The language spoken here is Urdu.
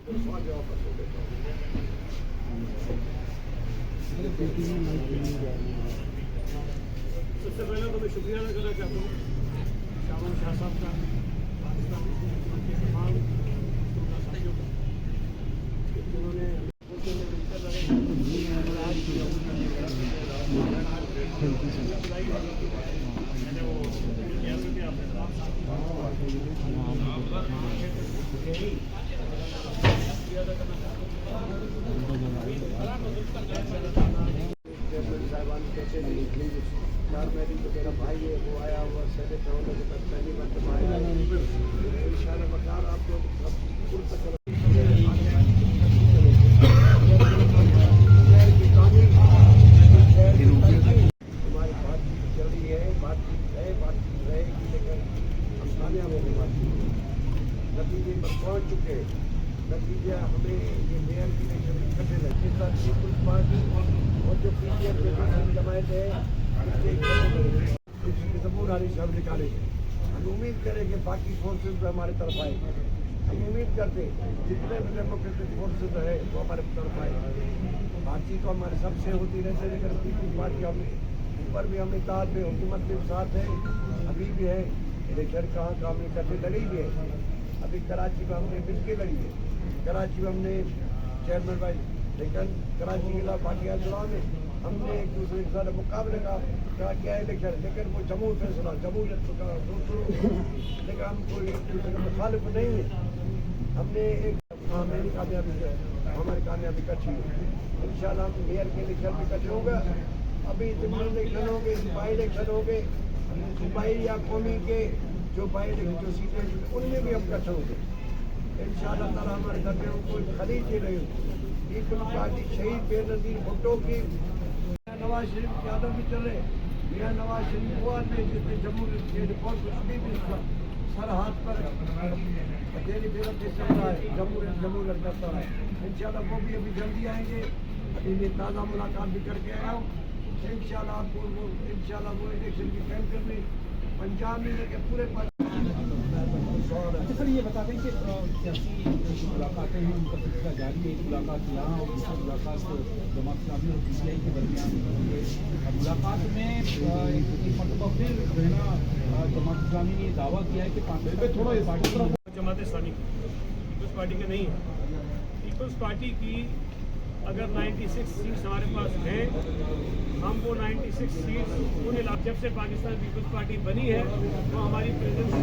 سب سے پہلے تو میں شکریہ ادا کرنا چاہتا ہوں شاہبان شاہ صاحب کا، پاکستان حکومت کے تمام ساتھیوں کا، جنہوں نے صاحبان کیسے نہیں چار مہینے تو میرا بھائی ہے وہ آیا ہوا سینیٹر ہونے کے بعد پہلی مرتبہ آیا ان شاء اللہ بکار آپ لوگ ہماری بات چیت چل رہی ہے، بات چیت رہے گی، لیکن ہم کامیاب ہو گئے بات چیت نتیجے پر پہنچ چکے، نتیجہ ہمیں یہ میئر کی الیکشن اکٹھے لگے اس ساتھ پیپلز پارٹی اور جو پی ٹی ایم جماعت ہے ضبور علی صاحب نکالے گے۔ ہم امید کریں کہ باقی فورسز بھی ہمارے طرف آئے، ہم امید کرتے جتنے بھی ڈیموکریٹک فورسز ہے وہ ہمارے طرف آئے۔ بات چیت تو ہمارے سب سے ہوتی رہتے، لیکن پیپلز پارٹی ہم اوپر بھی ہم اتحاد میں حکومت کے ساتھ ہے، ابھی بھی ہے، الیکشن کہاں ہم نے اکٹھے لڑی بھی ہے، ابھی کراچی میں ہم نے مل کے لڑی ہے، کراچی میں ہم نے چیئرمین بھائی، لیکن کراچی کے علاوہ باقی اضلاع میں ہم نے ایک دوسرے کے ساتھ مقابلے کا کیا الیکشن، لیکن وہ جمہور فیصلہ جمہوریت کا دوسروں، لیکن ہم کوئی ایک دوسرے کے مخالف نہیں ہیں، ہم نے ایک میری کامیابی ہے، ہماری کامیابی کچھ ہے، ان شاء اللہ ہم میئر کے الیکشن میں کچھ ہوگا، ابھی ضمنی الیکشن ہوں گے، صوبائی الیکشن ہوں گے، صوبائی یا قومی کے جو سیٹیں ان میں بھی ہم کچھ ہوں گے ان شاء اللہ تعالیٰ۔ ہمارے درمیان کوئی خلیج ہی نہیں ہوگی۔ پیپلز پارٹی شہید بے نظیر بھٹو کی نواز شریف کی عادت بھی چل رہے، میاں نواز شریف وہ آدمی جس نے جمہوریت کے رپورٹ کو ابھی بھی سر ہاتھ پر دہلی پھر چل رہا ہے، جمہوریت کرتا ہے، ان شاء اللہ وہ بھی ابھی جلدی آئیں گے۔ ابھی میں تازہ ملاقات بھی کر کے آیا ہوں، ان شاء اللہ آپ کو ان شاء اللہ وہ الیکشن کی کیمپ کرنے پنجاب میں لے کے پورے سر یہ بتا دیں کہ سیاسی ملاقاتیں ہیں ان کا سلسلہ جاری ہے، ایک ملاقات یہاں اور دوسری ملاقات جماعت اسلامی اور پی ٹی آئی کے درمیان ملاقات میں ایک مرتبہ پھر جو ہے نا جماعت اسلامی نے یہ دعویٰ کیا ہے کہ تھوڑا جماعت اسلامی پیپلز پارٹی کا نہیں ہے، پیپلز پارٹی کی اگر 96 سیٹس ہمارے پاس ہیں، ہم وہ 96 سیٹس ان علاقے جب سے پاکستان پیپلز پارٹی بنی ہے وہ ہماری پریزنس